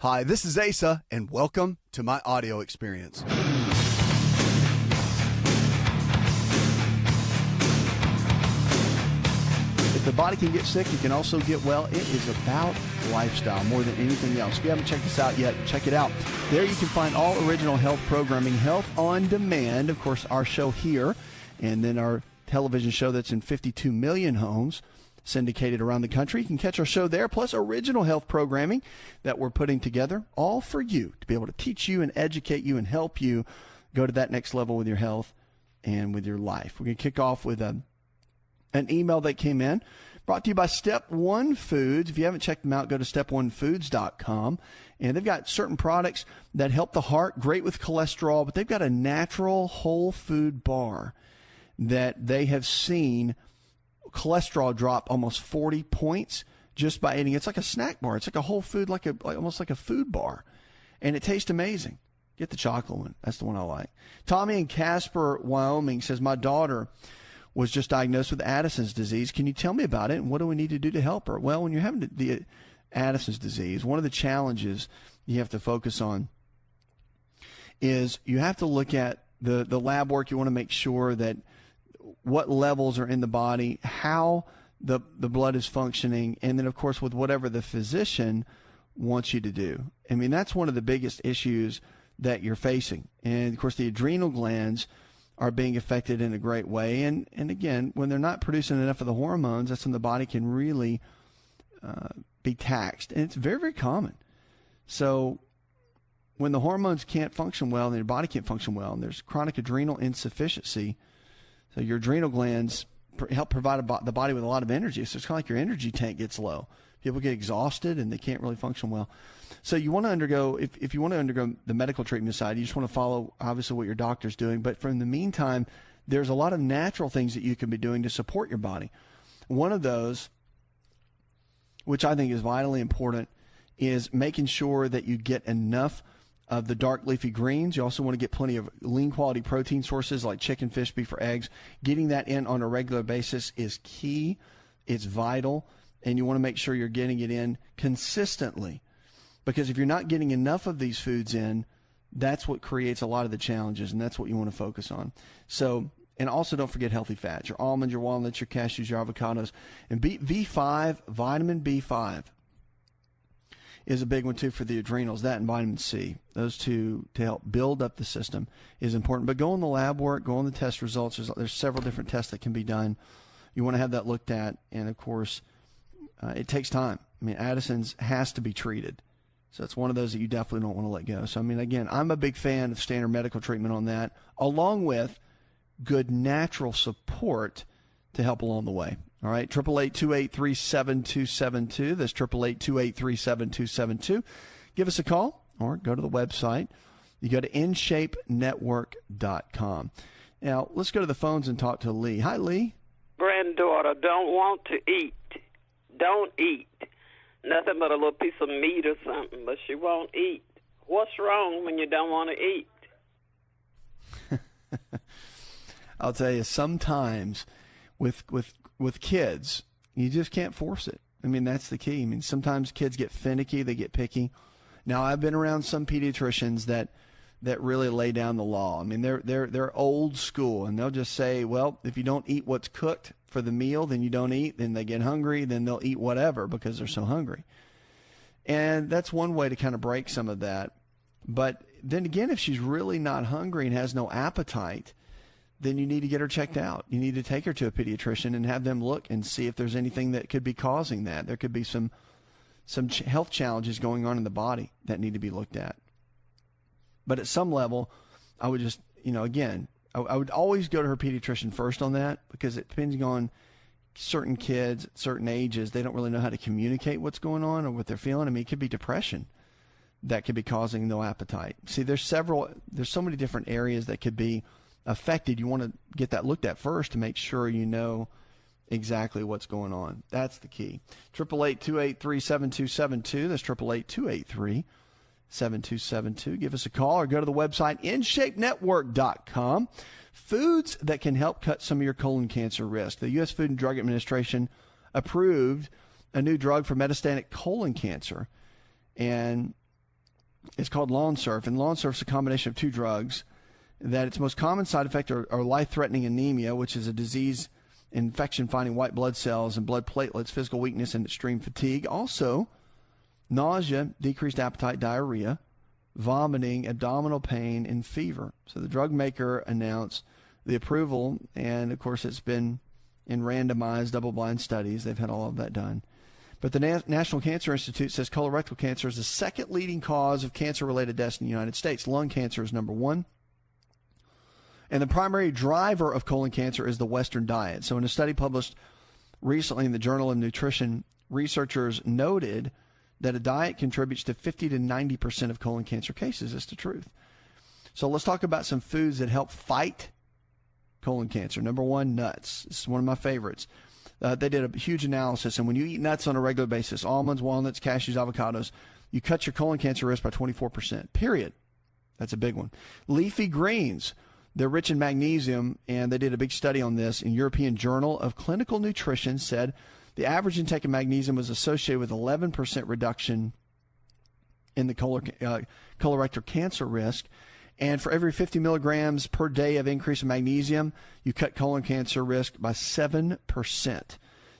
Hi, this is Asa, and welcome to my audio experience. If the body can get sick, it can also get well. It is about lifestyle more than anything else. If you haven't checked this out yet, check it out. There you can find all original health programming, Health on Demand, of course, our show here, and then our television show that's in 52 million homes, syndicated around the country. You can catch our show there, plus original health programming that we're putting together, all for you, to be able to teach you and educate you and help you go to that next level with your health and with your life. We're going to kick off with an email that came in, brought to you by Step One Foods. If you haven't checked them out, go to steponefoods.com. And they've got certain products that help the heart, great with cholesterol, but they've got a natural whole food bar that they have seen cholesterol drop almost 40 points just by eating. It's like a snack bar. It's like a whole food, almost like a food bar. And it tastes amazing. Get the chocolate one. That's the one I like. Tommy in Casper, Wyoming says, my daughter was just diagnosed with Addison's disease. Can you tell me about it, and what do we need to do to help her? Well, when you're having the Addison's disease, one of the challenges you have to focus on is you have to look at the lab work. You want to make sure that what levels are in the body, how the blood is functioning, and then, of course, with whatever the physician wants you to do. I mean, that's one of the biggest issues that you're facing. And, of course, the adrenal glands are being affected in a great way. And again, when they're not producing enough of the hormones, that's when the body can really be taxed. And it's very, very common. So when the hormones can't function well and your body can't function well, and there's chronic adrenal insufficiency, so your adrenal glands help provide the body with a lot of energy. So it's kind of like your energy tank gets low. People get exhausted and they can't really function well. So you want to undergo, if you want to undergo the medical treatment side, you just want to follow, obviously, what your doctor's doing. But for in the meantime, there's a lot of natural things that you can be doing to support your body. One of those, which I think is vitally important, is making sure that you get enough of the dark leafy greens. You also want to get plenty of lean quality protein sources like chicken, fish, beef, or eggs. Getting that in on a regular basis is key. It's vital. And you want to make sure you're getting it in consistently. Because if you're not getting enough of these foods in, that's what creates a lot of the challenges, and that's what you want to focus on. So, and also don't forget healthy fats, your almonds, your walnuts, your cashews, your avocados. And B5, vitamin B5 is a big one too for the adrenals, that and vitamin C. Those two to help build up the system is important. But go on the lab work, go on the test results. There's several different tests that can be done. You want to have that looked at, and of course, it takes time. I mean, Addison's has to be treated. So it's one of those that you definitely don't want to let go. So, I mean, again, I'm a big fan of standard medical treatment on that, along with good natural support to help along the way. All right, 888-283-7272. That's 888-283-7272. Give us a call or go to the website. You go to InShapeNetwork.com. Now, let's go to the phones and talk to Lee. Hi, Lee. Granddaughter don't want to eat. Don't eat. Nothing but a little piece of meat or something, but she won't eat. What's wrong when you don't want to eat? I'll tell you, sometimes with kids, you just can't force it. I mean, that's the key. I mean, sometimes kids get finicky, they get picky. Now, I've been around some pediatricians that really lay down the law. I mean, they're old school, and they'll just say, well, if you don't eat what's cooked for the meal, then you don't eat. Then they get hungry, then they'll eat whatever because they're so hungry. And that's one way to kind of break some of that. But then again, if she's really not hungry and has no appetite, then you need to get her checked out. You need to take her to a pediatrician and have them look and see if there's anything that could be causing that. There could be some health challenges going on in the body that need to be looked at. But at some level, I would just, again, I would always go to her pediatrician first on that, because it depends on certain kids at certain ages. They don't really know how to communicate what's going on or what they're feeling. I mean, it could be depression that could be causing no appetite. See, there's so many different areas that could be affected. You want to get that looked at first to make sure you know exactly what's going on. That's the key. 888-283-7272. That's 888-283-7272. Give us a call or go to the website, InShapeNetwork.com. Foods that can help cut some of your colon cancer risk. The U.S. Food and Drug Administration approved a new drug for metastatic colon cancer. And It's called Lonsurf, and Lonsurf is a combination of two drugs. That its most common side effect are life-threatening anemia, which is a disease infection finding white blood cells and blood platelets, physical weakness, and extreme fatigue. Also, nausea, decreased appetite, diarrhea, vomiting, abdominal pain, and fever. So the drug maker announced the approval, and of course it's been in randomized double-blind studies. They've had all of that done. But the National Cancer Institute says colorectal cancer is the second leading cause of cancer-related deaths in the United States. Lung cancer is number one. And the primary driver of colon cancer is the Western diet. So in a study published recently in the Journal of Nutrition, researchers noted that a diet contributes to 50 to 90% of colon cancer cases. It's the truth. So let's talk about some foods that help fight colon cancer. Number one, nuts. This is one of my favorites. They did a huge analysis, and when you eat nuts on a regular basis, almonds, walnuts, cashews, avocados, you cut your colon cancer risk by 24%, period. That's a big one. Leafy greens. They're rich in magnesium, and they did a big study on this in European Journal of Clinical Nutrition, said the average intake of magnesium was associated with 11% reduction in the colorectal cancer risk. And for every 50 milligrams per day of increase in magnesium, you cut colon cancer risk by 7%.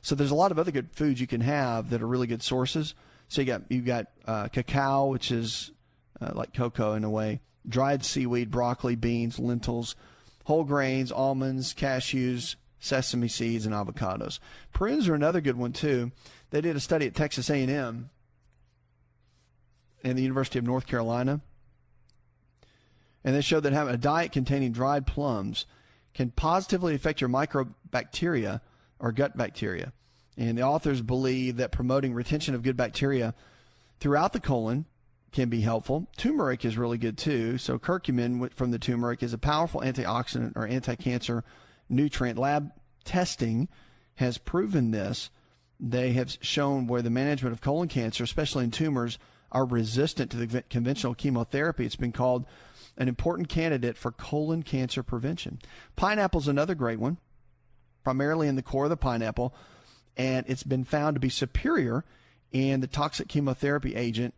So there's a lot of other good foods you can have that are really good sources. So you got cacao, which is like cocoa in a way, dried seaweed, broccoli, beans, lentils, whole grains, almonds, cashews, sesame seeds, and avocados. Prunes are another good one too. They did a study at Texas A&M and the University of North Carolina, and they showed that having a diet containing dried plums can positively affect your microbacteria or gut bacteria. And the authors believe that promoting retention of good bacteria throughout the colon can be helpful. Turmeric is really good too. So curcumin from the turmeric is a powerful antioxidant or anti-cancer nutrient. Lab testing has proven this. They have shown where the management of colon cancer, especially in tumors, are resistant to the conventional chemotherapy. It's been called an important candidate for colon cancer prevention. Pineapple is another great one, primarily in the core of the pineapple, and it's been found to be superior in the toxic chemotherapy agent,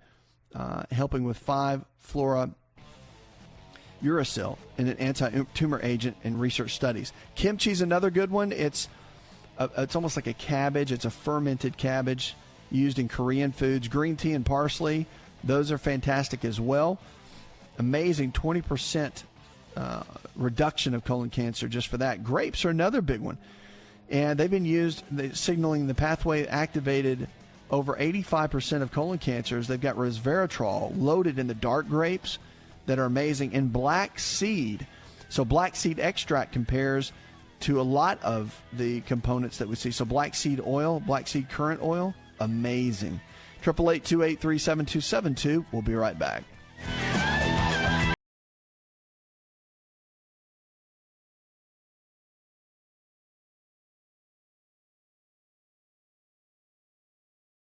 helping with 5-fluorouracil, and an anti-tumor agent in research studies. Kimchi is another good one. It's almost like a cabbage. It's a fermented cabbage used in Korean foods. Green tea and parsley, those are fantastic as well. Amazing 20% reduction of colon cancer just for that. Grapes are another big one. And they've been used, signaling the pathway activated over 85% of colon cancers. They've got resveratrol loaded in the dark grapes that are amazing. And black seed. So black seed extract compares to a lot of the components that we see. So black seed oil, black seed currant oil, amazing. 888-283-7272. We'll be right back.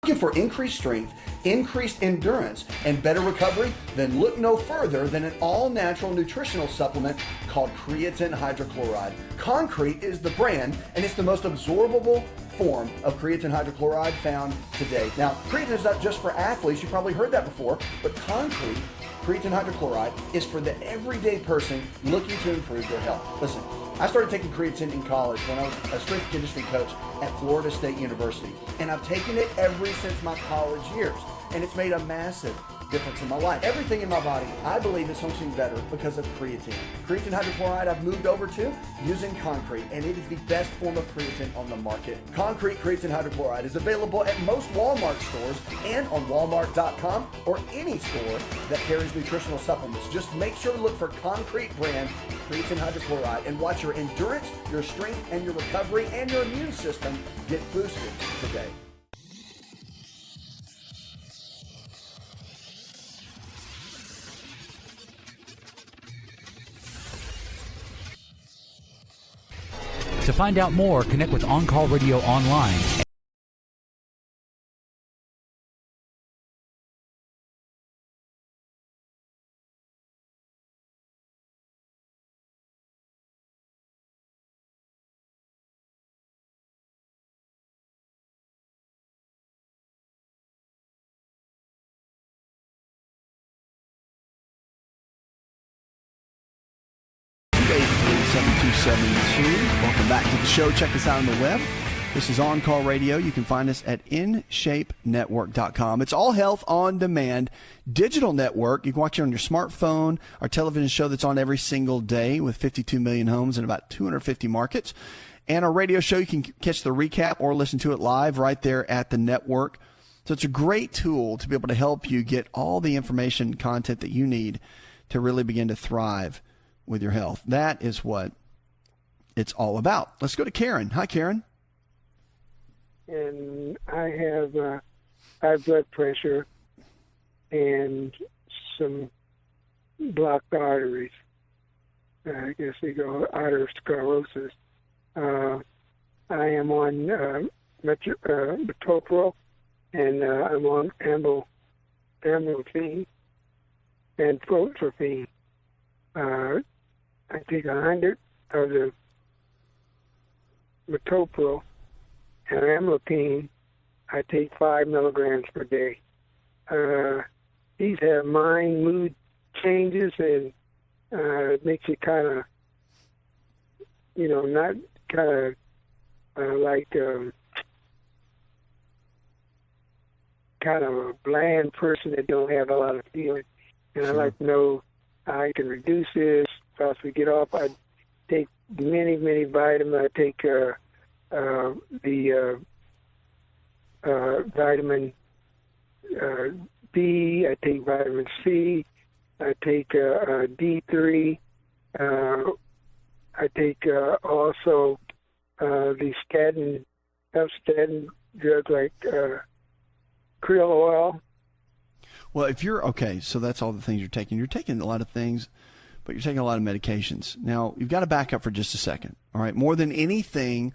Looking for increased strength, increased endurance, and better recovery? Then look no further than an all-natural nutritional supplement called creatine hydrochloride. Concrete is the brand, and it's the most absorbable form of creatine hydrochloride found today. Now, creatine is not just for athletes. You probably heard that before, but Concrete creatine hydrochloride is for the everyday person looking to improve their health. Listen, I started taking creatine in college when I was a strength and conditioning coach at Florida State University, and I've taken it ever since my college years, and it's made a massive difference in my life. Everything in my body, I believe, is functioning better because of creatine. Creatine hydrochloride I've moved over to using Concrete, and it is the best form of creatine on the market. Concrete creatine hydrochloride is available at most Walmart stores and on Walmart.com or any store that carries nutritional supplements. Just make sure to look for Concrete brand creatine hydrochloride and watch your endurance, your strength, and your recovery and your immune system get boosted today. To find out more, connect with On Call Radio online 833-727-7272. Welcome back to the show. Check us out on the web. This is On Call Radio. You can find us at InShapeNetwork.com. It's all health on demand digital network. You can watch it on your smartphone. Our television show that's on every single day with 52 million homes in about 250 markets. And our radio show, you can catch the recap or listen to it live right there at the network. So it's a great tool to be able to help you get all the information and content that you need to really begin to thrive with your health. That is what it's all about. Let's go to Karen. Hi, Karen. And I have high blood pressure and some blocked arteries. I guess they go arteriosclerosis. I am on metoprolol, and I'm on amlodipine and protropine. I take 100 of the metoprolol and amlodipine. I take 5 milligrams per day. These have mood changes, and it makes you kind of, not kind of like kind of a bland person that don't have a lot of feeling. And I'd like to know how I can reduce this, possibly get off. I take many vitamins. I take the vitamin B. I take vitamin C. I take D3. I take also the statin drugs like krill oil. Well, if you're okay, so that's all the things you're taking. You're taking a lot of things, but you're taking a lot of medications. Now, you've got to back up for just a second. All right. More than anything,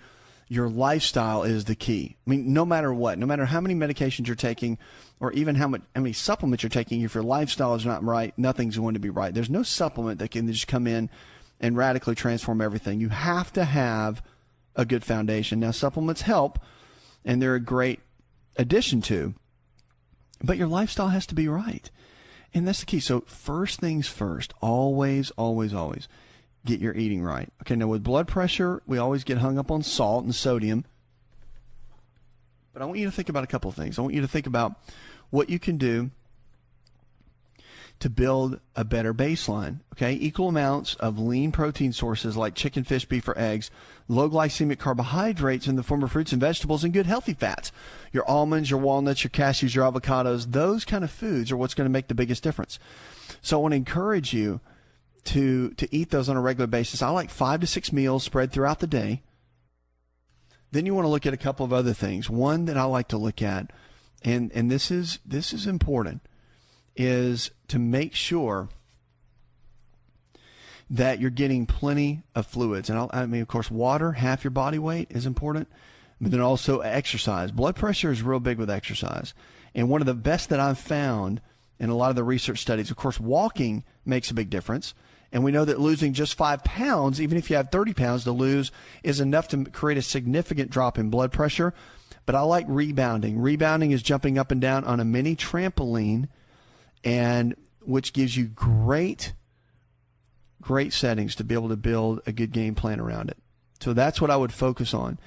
your lifestyle is the key. I mean, no matter what, no matter how many medications you're taking or even how many supplements you're taking, if your lifestyle is not right, nothing's going to be right. There's no supplement that can just come in and radically transform everything. You have to have a good foundation. Now, supplements help, and they're a great addition to, but your lifestyle has to be right. And that's the key. So first things first, always get your eating right. Okay, now with blood pressure, we always get hung up on salt and sodium. But I want you to think about a couple of things. I want you to think about what you can do to build a better baseline. Okay, equal amounts of lean protein sources like chicken, fish, beef, or eggs, low glycemic carbohydrates in the form of fruits and vegetables, and good healthy fats. Your almonds, your walnuts, your cashews, your avocados, those kind of foods are what's going to make the biggest difference. So I want to encourage you to eat those on a regular basis. I like 5 to 6 meals spread throughout the day. Then you want to look at a couple of other things. One that I like to look at, and this is important, is to make sure that you're getting plenty of fluids. And of course, water, half your body weight, is important. But then also exercise. Blood pressure is real big with exercise. And one of the best that I've found in a lot of the research studies, of course, walking makes a big difference. And we know that losing just 5 pounds, even if you have 30 pounds to lose, is enough to create a significant drop in blood pressure. But I like rebounding. Rebounding is jumping up and down on a mini trampoline, and which gives you great settings to be able to build a good game plan around it. So that's what I would focus on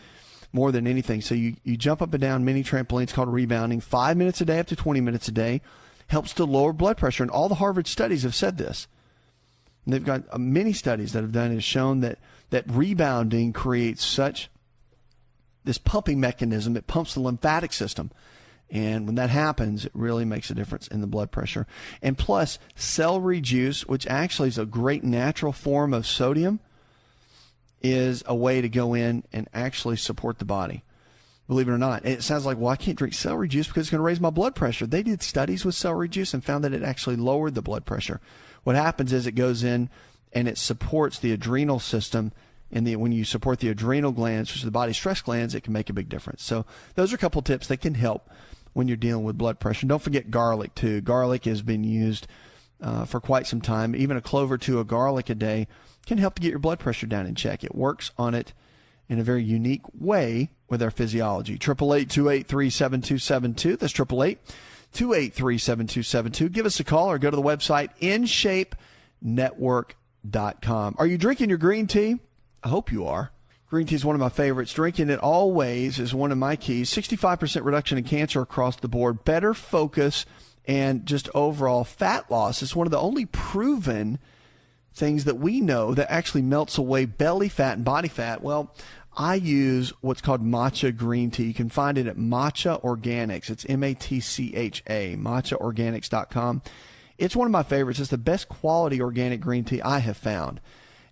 more than anything. So you jump up and down mini trampolines called rebounding, 5 minutes a day up to 20 minutes a day, helps to lower blood pressure. And all the Harvard studies have said this. And they've got many studies that have done has shown that rebounding creates this pumping mechanism. It pumps the lymphatic system. And when that happens, it really makes a difference in the blood pressure. And plus, celery juice, which actually is a great natural form of sodium, is a way to go in and actually support the body. Believe it or not. And it sounds like, well, I can't drink celery juice because it's going to raise my blood pressure. They did studies with celery juice and found that it actually lowered the blood pressure. What happens is it goes in and it supports the adrenal system. And when you support the adrenal glands, which are the body's stress glands, it can make a big difference. So those are a couple tips that can help when you're dealing with blood pressure. Don't forget garlic, too. Garlic has been used for quite some time. Even a clove or two of garlic a day can help to get your blood pressure down in check. It works on it in a very unique way with our physiology. 888-283-7272. That's 888-283-7272. Give us a call or go to the website, InShapeNetwork.com. informational.com. Are you drinking your green tea? I hope you are. Green tea is one of my favorites. Drinking it always is one of my keys. 65% reduction in cancer across the board, better focus, and just overall fat loss. It's one of the only proven things that we know that actually melts away belly fat and body fat. Well, I use what's called matcha green tea. You can find it at Matcha Organics. It's MATCHA, matchaorganics.com. It's one of my favorites. It's the best quality organic green tea I have found.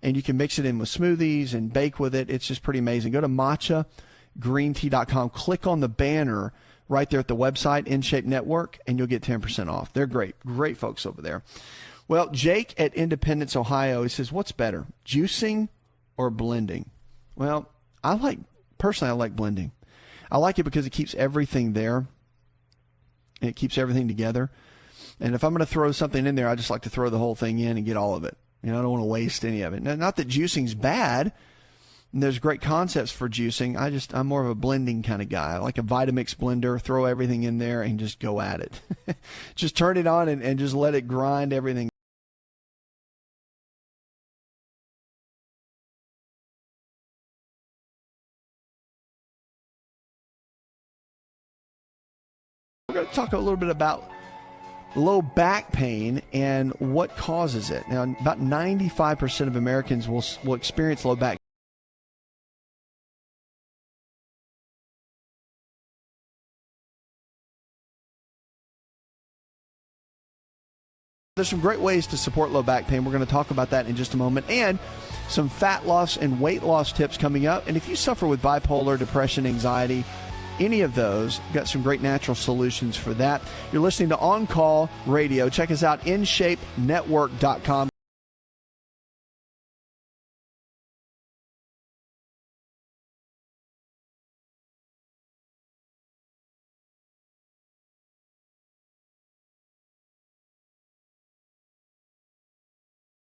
And you can mix it in with smoothies and bake with it. It's just pretty amazing. Go to matchagreenti.com. Click on the banner right there at the website, InShape Network, and you'll get 10% off. They're great. Great folks over there. Well, Jake at Independence, Ohio, he says, what's better, juicing or blending? Well, personally, I like blending. I like it because it keeps everything there. And it keeps everything together. And if I'm going to throw something in there, I just like to throw the whole thing in and get all of it. I don't want to waste any of it. Now, not that juicing's bad. There's great concepts for juicing. I'm more of a blending kind of guy. I like a Vitamix blender, throw everything in there and just go at it. Just turn it on and just let it grind everything. We're going to talk a little bit about low back pain and what causes it. Now, about 95% of Americans will experience low back. There's some great ways to support low back pain. We're going to talk about that in just a moment, and some fat loss and weight loss tips coming up. And if you suffer with bipolar, depression, anxiety, any of those, got some great natural solutions for that. You're listening to On Call Radio. Check us out, InShapeNetwork.com.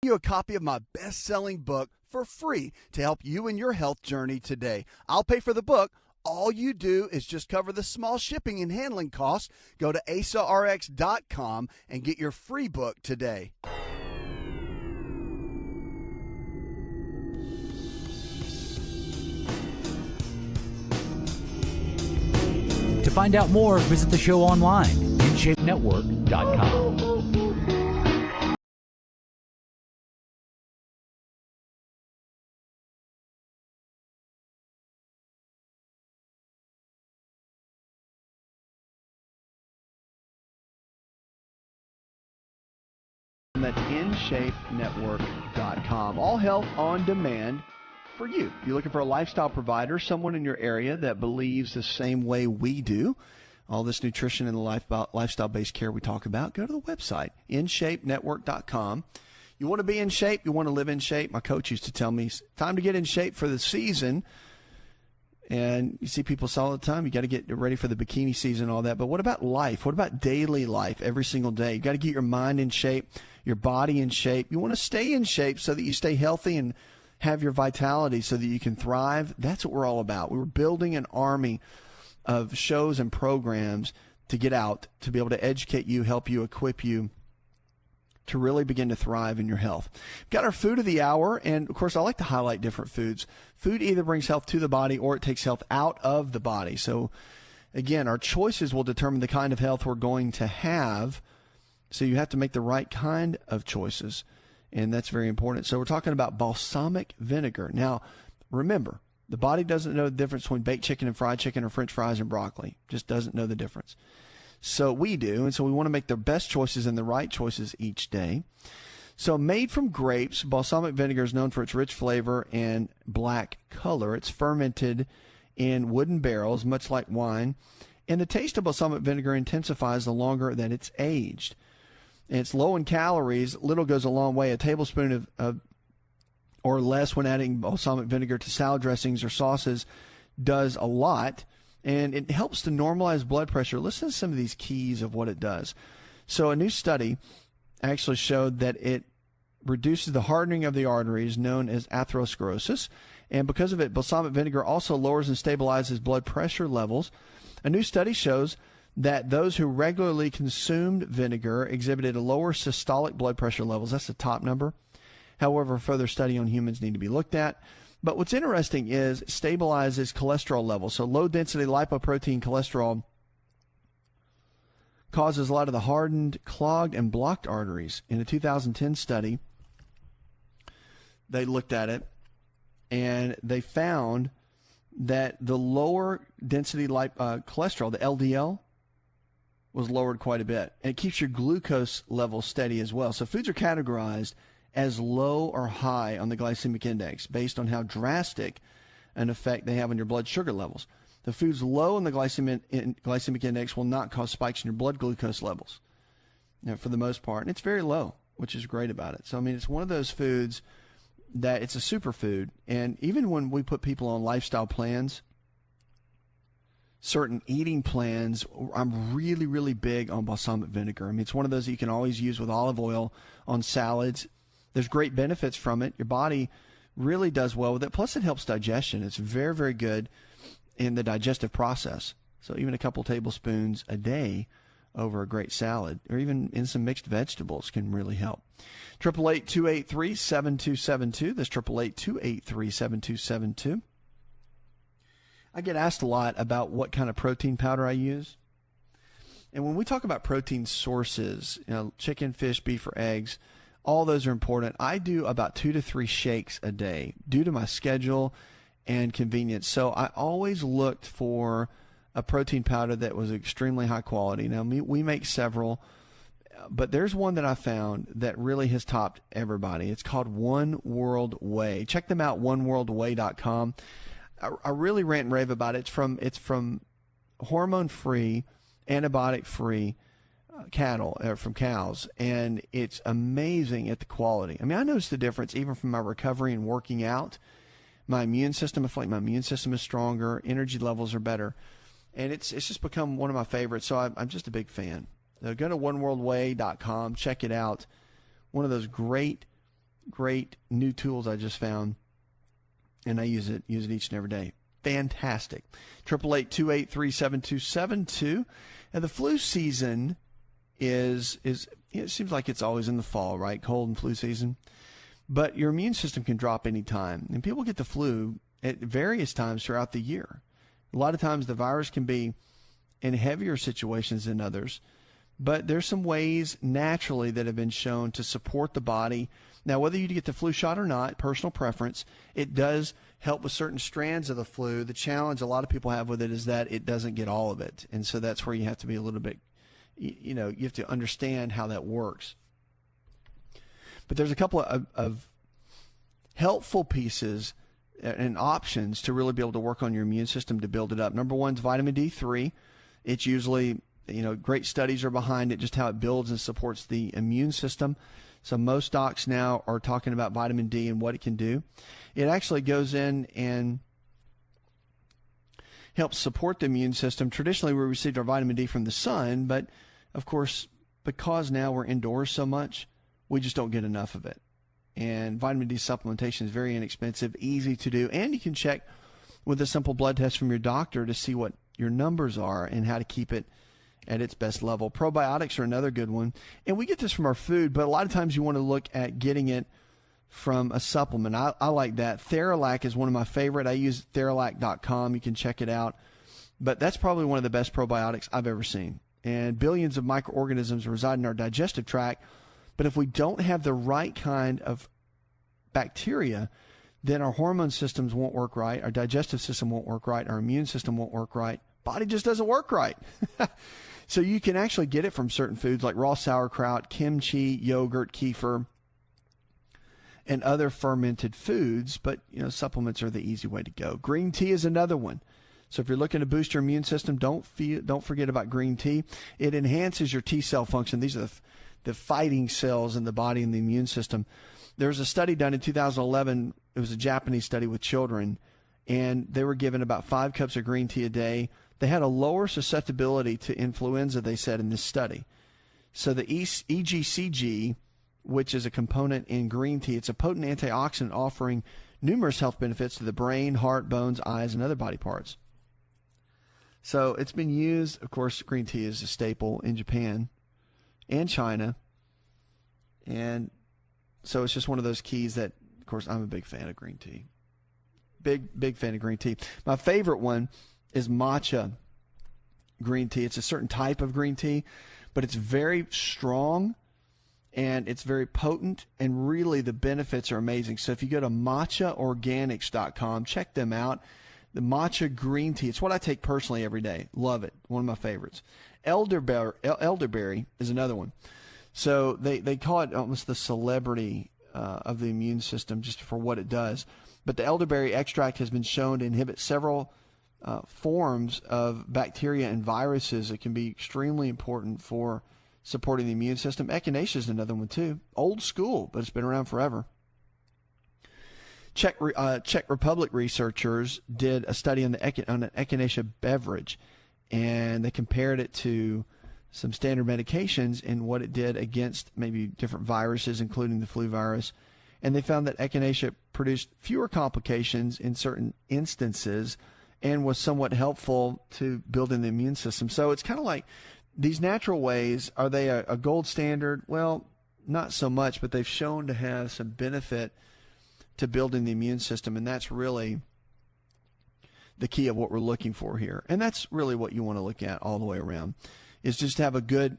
You a copy of my best-selling book for free to help you in your health journey today. I'll pay for the book. All you do is just cover the small shipping and handling costs. Go to asarx.com and get your free book today. To find out more, visit the show online, InShapeNetwork.com. That's InShapeNetwork.com. All health on demand for you. You're looking for a lifestyle provider, someone in your area that believes the same way we do. All this nutrition and the lifestyle-based care we talk about, go to the website, InShapeNetwork.com. You want to be in shape, you want to live in shape. My coach used to tell me, it's time to get in shape for the season. And you see people say all the time, you got to get ready for the bikini season and all that. But what about life? What about daily life every single day? You got to get your mind in shape, your body in shape. You want to stay in shape so that you stay healthy and have your vitality so that you can thrive. That's what we're all about. We're building an army of shows and programs to get out, to be able to educate you, help you, equip you to really begin to thrive in your health. Got our food of the hour, and of course I like to highlight different foods. Food either brings health to the body or it takes health out of the body. So again, our choices will determine the kind of health we're going to have. So you have to make the right kind of choices, and that's very important. So we're talking about balsamic vinegar. Now, remember, the body doesn't know the difference between baked chicken and fried chicken or French fries and broccoli. Just doesn't know the difference. So we do, and so we want to make the best choices and the right choices each day. So made from grapes, balsamic vinegar is known for its rich flavor and black color. It's fermented in wooden barrels, much like wine. And the taste of balsamic vinegar intensifies the longer that it's aged. And it's low in calories. Little goes a long way. A tablespoon of or less when adding balsamic vinegar to salad dressings or sauces does a lot. And it helps to normalize blood pressure. Listen to some of these keys of what it does. So a new study actually showed that it reduces the hardening of the arteries, known as atherosclerosis. And because of it, balsamic vinegar also lowers and stabilizes blood pressure levels. A new study shows that those who regularly consumed vinegar exhibited a lower systolic blood pressure levels. That's the top number. However, further study on humans need to be looked at. But what's interesting is it stabilizes cholesterol levels. So low-density lipoprotein cholesterol causes a lot of the hardened, clogged, and blocked arteries. In a 2010 study, they looked at it, and they found that the lower density cholesterol, the LDL, was lowered quite a bit. And it keeps your glucose level steady as well. So foods are categorized as low or high on the glycemic index based on how drastic an effect they have on your blood sugar levels. The foods low on the glycemic index will not cause spikes in your blood glucose levels, for the most part. And it's very low, which is great about it. So, I mean, it's one of those foods that it's a superfood. And even when we put people on lifestyle plans, certain eating plans, I'm really, really big on balsamic vinegar. I mean, it's one of those that you can always use with olive oil on salads. There's great benefits from it. Your body really does well with it. Plus, it helps digestion. It's very, very good in the digestive process. So even a couple tablespoons a day over a great salad, or even in some mixed vegetables, can really help. 888-283-7272. That's 888-283-7272. I get asked a lot about what kind of protein powder I use. And when we talk about protein sources, chicken, fish, beef, or eggs, all those are important. I do about 2 to 3 shakes a day due to my schedule and convenience. So I always looked for a protein powder that was extremely high quality. Now, we make several, but there's one that I found that really has topped everybody. It's called One World Whey. Check them out, oneworldwhey.com. I really rant and rave about it. It's from hormone-free, antibiotic-free cattle, from cows, and it's amazing at the quality. I mean, I noticed the difference even from my recovery and working out. My immune system, I feel like my immune system is stronger, energy levels are better, and it's just become one of my favorites. So I'm just a big fan. So go to oneworldwhey.com, check it out. One of those great new tools I just found, and I use it each and every day. Fantastic. 888-283-7272. And the flu season is it seems like it's always in the fall, right? Cold and flu season. But your immune system can drop any time. And people get the flu at various times throughout the year. A lot of times the virus can be in heavier situations than others. But there's some ways naturally that have been shown to support the body. Now, whether you get the flu shot or not, personal preference, it does help with certain strands of the flu. The challenge a lot of people have with it is that it doesn't get all of it. And so that's where you have to be a little bit, you have to understand how that works. But there's a couple of helpful pieces and options to really be able to work on your immune system to build it up. Number one is vitamin D3. It's usually, great studies are behind it, just how it builds and supports the immune system. So most docs now are talking about vitamin D and what it can do. It actually goes in and helps support the immune system. Traditionally, we received our vitamin D from the sun, but of course, because now we're indoors so much, we just don't get enough of it. And vitamin D supplementation is very inexpensive, easy to do, and you can check with a simple blood test from your doctor to see what your numbers are and how to keep it at its best level. Probiotics are another good one. And we get this from our food, but a lot of times you want to look at getting it from a supplement. I like that. Theralac is one of my favorite. I use Theralac.com. You can check it out. But that's probably one of the best probiotics I've ever seen. And billions of microorganisms reside in our digestive tract. But if we don't have the right kind of bacteria, then our hormone systems won't work right. Our digestive system won't work right. Our immune system won't work right. Body just doesn't work right. So you can actually get it from certain foods like raw sauerkraut, kimchi, yogurt, kefir, and other fermented foods. But, supplements are the easy way to go. Green tea is another one. So if you're looking to boost your immune system, don't forget about green tea. It enhances your T cell function. These are the fighting cells in the body and the immune system. There was a study done in 2011. It was a Japanese study with children, and they were given about 5 cups of green tea a day. They had a lower susceptibility to influenza, they said, in this study. So the EGCG, which is a component in green tea, it's a potent antioxidant offering numerous health benefits to the brain, heart, bones, eyes, and other body parts. So it's been used, of course, green tea is a staple in Japan and China. And So it's just one of those keys that, of course, I'm a big fan of green tea. Big fan of green tea. My favorite one is matcha green tea. It's a certain type of green tea, but it's very strong and it's very potent, and really the benefits are amazing. So if you go to matchaorganics.com, check them out. The matcha green tea, it's what I take personally every day. Love it. One of my favorites. Elderberry is another one. So they call it almost the celebrity of the immune system just for what it does. But the elderberry extract has been shown to inhibit several forms of bacteria and viruses that can be extremely important for supporting the immune system. Echinacea is another one too. Old school, but it's been around forever. Czech Republic researchers did a study on an echinacea beverage, and they compared it to some standard medications and what it did against maybe different viruses, including the flu virus. And they found that echinacea produced fewer complications in certain instances and was somewhat helpful to building the immune system. So it's kind of like these natural ways, are they a gold standard? Well, not so much, but they've shown to have some benefit to building the immune system, and that's really the key of what we're looking for here. And that's really what you want to look at all the way around, is just to have a good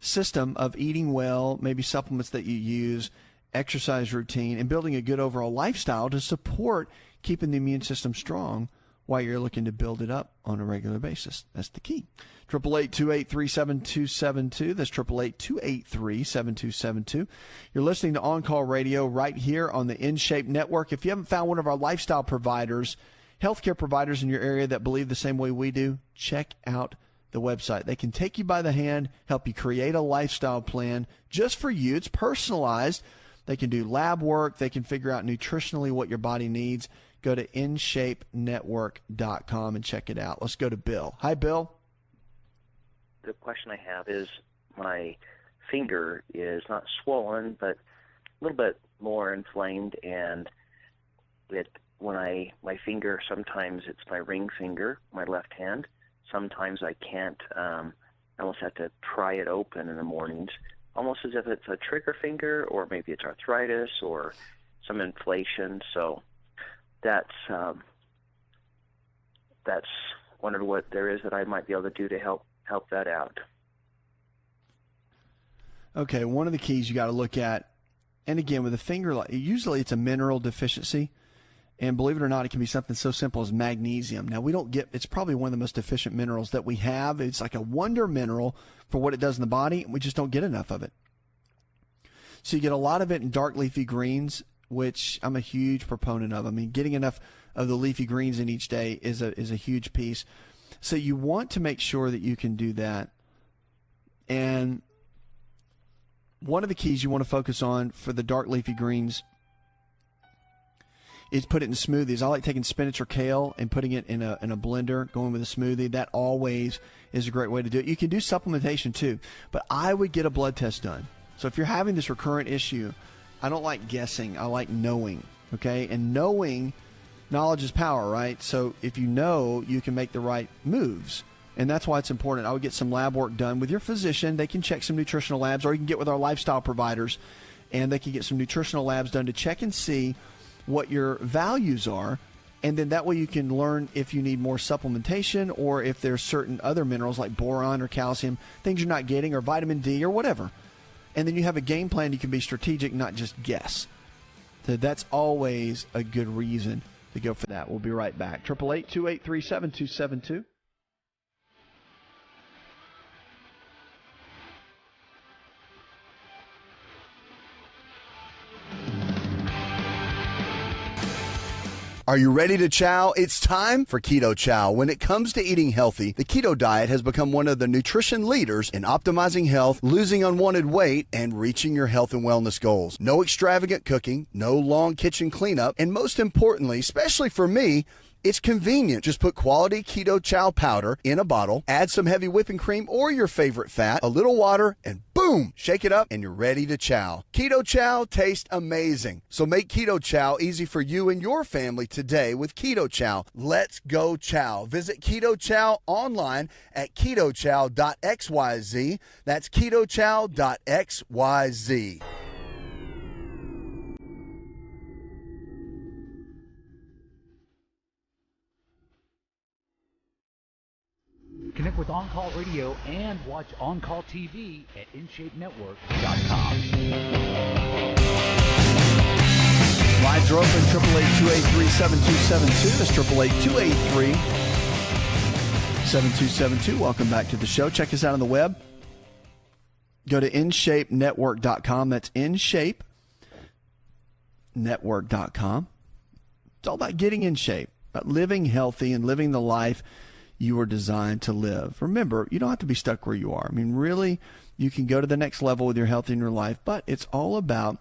system of eating well, maybe supplements that you use, exercise routine, and building a good overall lifestyle to support keeping the immune system strong while you're looking to build it up on a regular basis. That's the key. 888-283-7272. That's 888-283-7272. You're listening to On Call Radio right here on the InShape Network. If you haven't found one of our lifestyle providers, healthcare providers in your area that believe the same way we do, check out the website. They can take you by the hand, help you create a lifestyle plan just for you. It's personalized. They can do lab work. They can figure out nutritionally what your body needs. Go to InShapeNetwork.com and check it out. Let's go to Bill. Hi, Bill. The question I have is, my finger is not swollen, but a little bit more inflamed, and my finger, sometimes it's my ring finger, my left hand. Sometimes I can't. I almost have to pry it open in the mornings, almost as if it's a trigger finger, or maybe it's arthritis or some inflation. So that's wondered what there is that I might be able to do to help that out. Okay, one of the keys you got to look at, and again with a finger, usually it's a mineral deficiency, and believe it or not, it can be something so simple as magnesium. Now it's probably one of the most deficient minerals that we have. It's like a wonder mineral for what it does in the body, and we just don't get enough of it. So you get a lot of it in dark leafy greens, which I'm a huge proponent of. I mean, getting enough of the leafy greens in each day is a huge piece. So you want to make sure that you can do that. And one of the keys you want to focus on for the dark leafy greens is put it in smoothies. I like taking spinach or kale and putting it in a blender, going with a smoothie. That always is a great way to do it. You can do supplementation too, but I would get a blood test done. So if you're having this recurrent issue, I don't like guessing. I like knowing, okay? And knowledge is power, right? So if you know, you can make the right moves. And that's why it's important. I would get some lab work done with your physician. They can check some nutritional labs, or you can get with our lifestyle providers, and they can get some nutritional labs done to check and see what your values are. And then that way you can learn if you need more supplementation, or if there's certain other minerals like boron or calcium, things you're not getting, or vitamin D or whatever. And then you have a game plan. You can be strategic, not just guess. So that's always a good reason to go for that. We'll be right back. 888-283-7272. Are you ready to chow? It's time for Keto Chow. When it comes to eating healthy, the keto diet has become one of the nutrition leaders in optimizing health, losing unwanted weight, and reaching your health and wellness goals. No extravagant cooking, no long kitchen cleanup, and most importantly, especially for me, it's convenient. Just put quality Keto Chow powder in a bottle, add some heavy whipping cream or your favorite fat, a little water, and boom, shake it up and you're ready to chow. Keto Chow tastes amazing. So make Keto Chow easy for you and your family today with Keto Chow. Let's go chow. Visit Keto Chow online at ketochow.xyz. That's ketochow.xyz. with On Call Radio and watch On Call TV at InShapeNetwork.com. Lines are open, 888-283-7272. That's 888-283-7272. Welcome back to the show. Check us out on the web. Go to InShapeNetwork.com. That's InShapeNetwork.com. It's all about getting in shape, about living healthy and living the life you were designed to live. Remember, you don't have to be stuck where you are. I mean, really, you can go to the next level with your health in your life, but it's all about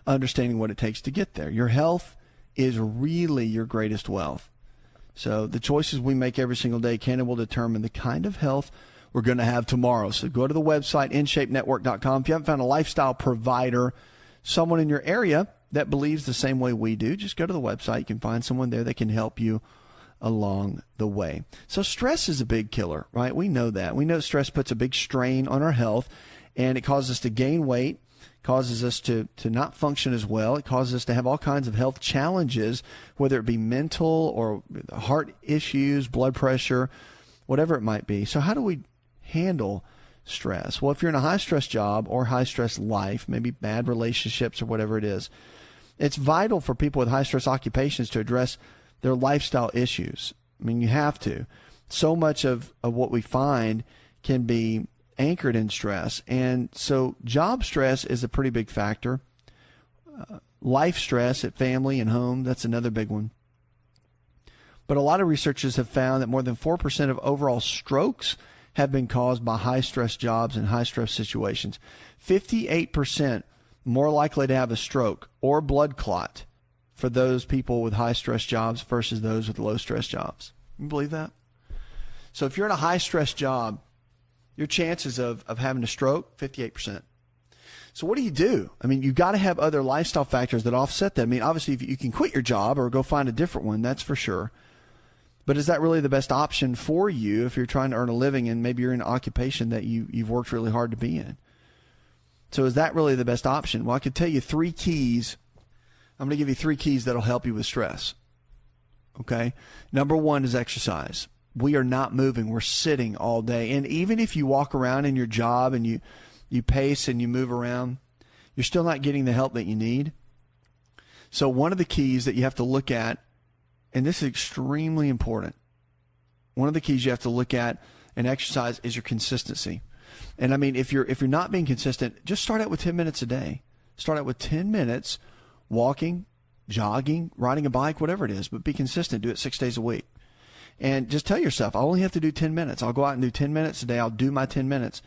understanding what it takes to get there. Your health is really your greatest wealth. So the choices we make every single day can and will determine the kind of health we're going to have tomorrow. So go to the website, InShapeNetwork.com. If you haven't found a lifestyle provider, someone in your area that believes the same way we do, just go to the website. You can find someone there that can help you along the way. So stress is a big killer, right? We know that. We know stress puts a big strain on our health, and it causes us to gain weight, causes us to not function as well. It causes us to have all kinds of health challenges, whether it be mental or heart issues, blood pressure, whatever it might be. So how do we handle stress? Well, if you're in a high-stress job or high-stress life, maybe bad relationships or whatever it is, it's vital for people with high-stress occupations to address their lifestyle issues. I mean, you have to. So much of what we find can be anchored in stress. And so job stress is a pretty big factor. Life stress at family and home, that's another big one. But a lot of researchers have found that more than 4% of overall strokes have been caused by high-stress jobs and high-stress situations. 58% more likely to have a stroke or blood clot for those people with high-stress jobs versus those with low-stress jobs. Can you believe that? So if you're in a high-stress job, your chances of having a stroke, 58%. So what do? I mean, you've got to have other lifestyle factors that offset that. I mean, obviously, if you can quit your job or go find a different one, that's for sure. But is that really the best option for you if you're trying to earn a living and maybe you're in an occupation that you've worked really hard to be in? So is that really the best option? Well, I could tell you 3 keys. I'm going to give you 3 keys that'll help you with stress. Okay? Number 1 is exercise. We are not moving. We're sitting all day. And even if you walk around in your job and you pace and you move around, you're still not getting the help that you need. So one of the keys that you have to look at, and this is extremely important, one of the keys you have to look at in exercise is your consistency. And I mean, if you're not being consistent, just start out with 10 minutes a day. Start out with 10 minutes walking, jogging, riding a bike, whatever it is, but be consistent. Do it 6 days a week. And just tell yourself, I only have to do 10 minutes. I'll go out and do 10 minutes a day. I'll do my 10 minutes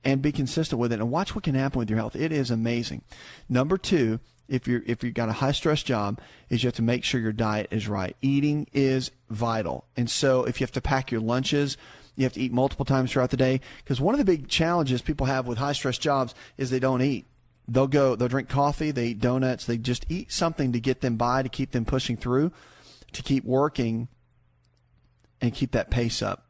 and be consistent with it and watch what can happen with your health. It is amazing. Number 2, if you've got a high stress job, is you have to make sure your diet is right. Eating is vital. And so if you have to pack your lunches, you have to eat multiple times throughout the day, because one of the big challenges people have with high stress jobs is they don't eat. They'll drink coffee, they eat donuts, they just eat something to get them by, to keep them pushing through, to keep working and keep that pace up.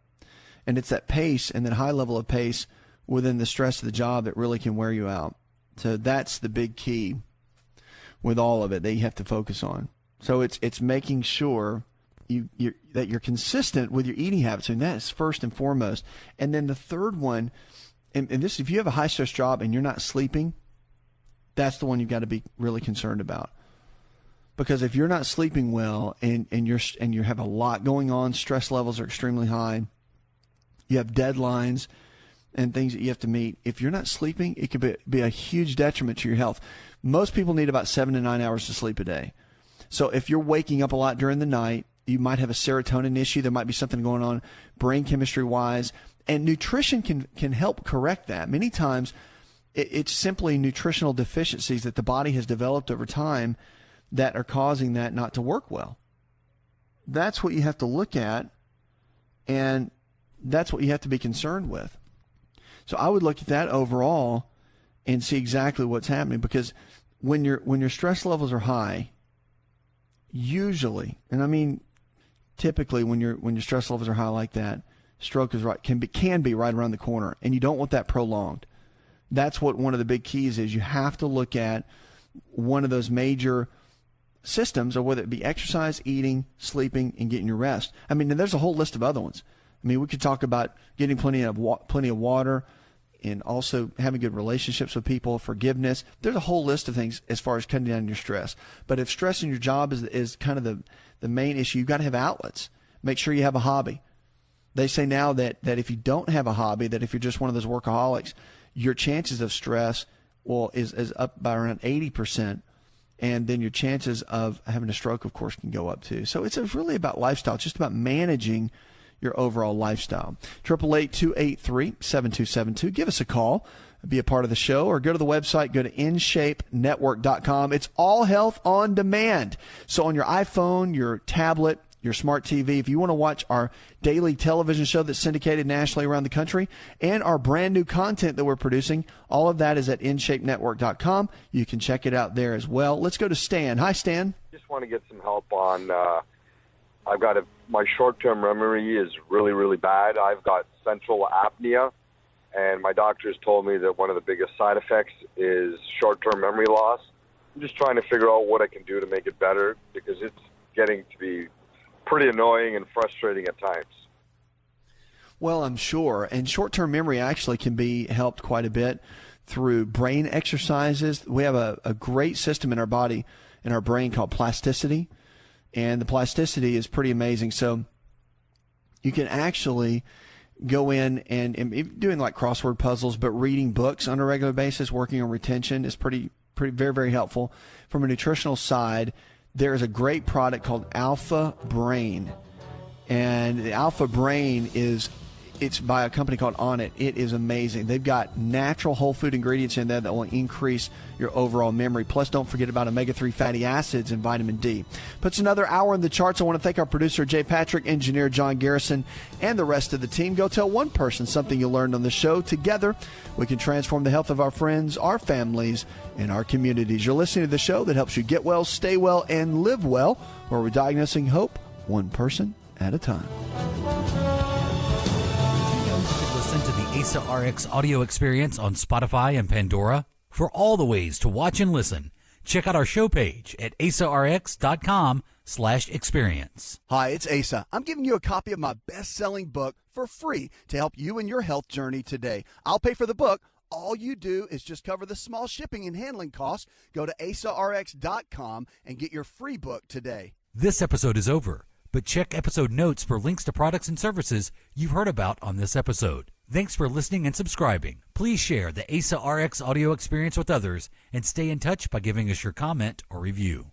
And it's that pace and that high level of pace within the stress of the job that really can wear you out. So that's the big key with all of it that you have to focus on. So it's making sure that you're consistent with your eating habits, and that is first and foremost. And then the third one, and this, if you have a high stress job and you're not sleeping, that's the one you've got to be really concerned about. Because if you're not sleeping well and you have a lot going on, stress levels are extremely high, you have deadlines and things that you have to meet. If you're not sleeping, it could be a huge detriment to your health. Most people need about 7 to 9 hours to sleep a day. So if you're waking up a lot during the night, you might have a serotonin issue. There might be something going on brain chemistry-wise. And nutrition can help correct that. Many times it's simply nutritional deficiencies that the body has developed over time that are causing that not to work well. That's what you have to look at, and that's what you have to be concerned with. So I would look at that overall and see exactly what's happening, because when your stress levels are high, usually, and I mean typically when your stress levels are high like that, stroke is right can be right around the corner, and you don't want that prolonged. That's what one of the big keys is. You have to look at one of those major systems, or whether it be exercise, eating, sleeping, and getting your rest. I mean, there's a whole list of other ones. I mean, we could talk about getting plenty of water, and also having good relationships with people, forgiveness. There's a whole list of things as far as cutting down your stress. But if stress in your job is kind of the main issue, you've got to have outlets. Make sure you have a hobby. They say now that if you don't have a hobby, that if you're just one of those workaholics, your chances of stress is up by around 80%. And then your chances of having a stroke, of course, can go up too. So it's really about lifestyle. It's just about managing your overall lifestyle. 888-283-7272. Give us a call. Be a part of the show, or go to the website. Go to InShapeNetwork.com. It's all health on demand. So on your iPhone, your tablet, your smart TV, if you want to watch our daily television show that's syndicated nationally around the country, and our brand new content that we're producing, all of that is at InShapeNetwork.com. You can check it out there as well. Let's go to Stan. Hi, Stan. Just want to get some help on, my short-term memory is really, really bad. I've got central apnea, and my doctors told me that one of the biggest side effects is short-term memory loss. I'm just trying to figure out what I can do to make it better, because it's getting to be pretty annoying and frustrating at times. Well, I'm sure. And short-term memory actually can be helped quite a bit through brain exercises. We have a great system in our body, in our brain, called plasticity. And the plasticity is pretty amazing. So you can actually go in and doing like crossword puzzles, but reading books on a regular basis, working on retention is pretty very, very helpful. From a nutritional side, there is a great product called Alpha Brain. And the Alpha Brain it's by a company called Onnit. It is amazing. They've got natural whole food ingredients in there that will increase your overall memory. Plus, don't forget about omega-3 fatty acids and vitamin D. Puts another hour in the charts. I want to thank our producer, Jay Patrick, engineer John Garrison, and the rest of the team. Go tell one person something you learned on the show. Together, we can transform the health of our friends, our families, and our communities. You're listening to the show that helps you get well, stay well, and live well, where we're diagnosing hope one person at a time. Listen to the ASA RX audio experience on Spotify and Pandora. For all the ways to watch and listen, check out our show page at asarx.com/experience. Hi, it's Asa. I'm giving you a copy of my best-selling book for free to help you in your health journey today. I'll pay for the book. All you do is just cover the small shipping and handling costs. Go to asarx.com and get your free book today. This episode is over, but check episode notes for links to products and services you've heard about on this episode. Thanks for listening and subscribing. Please share the ASA RX audio experience with others and stay in touch by giving us your comment or review.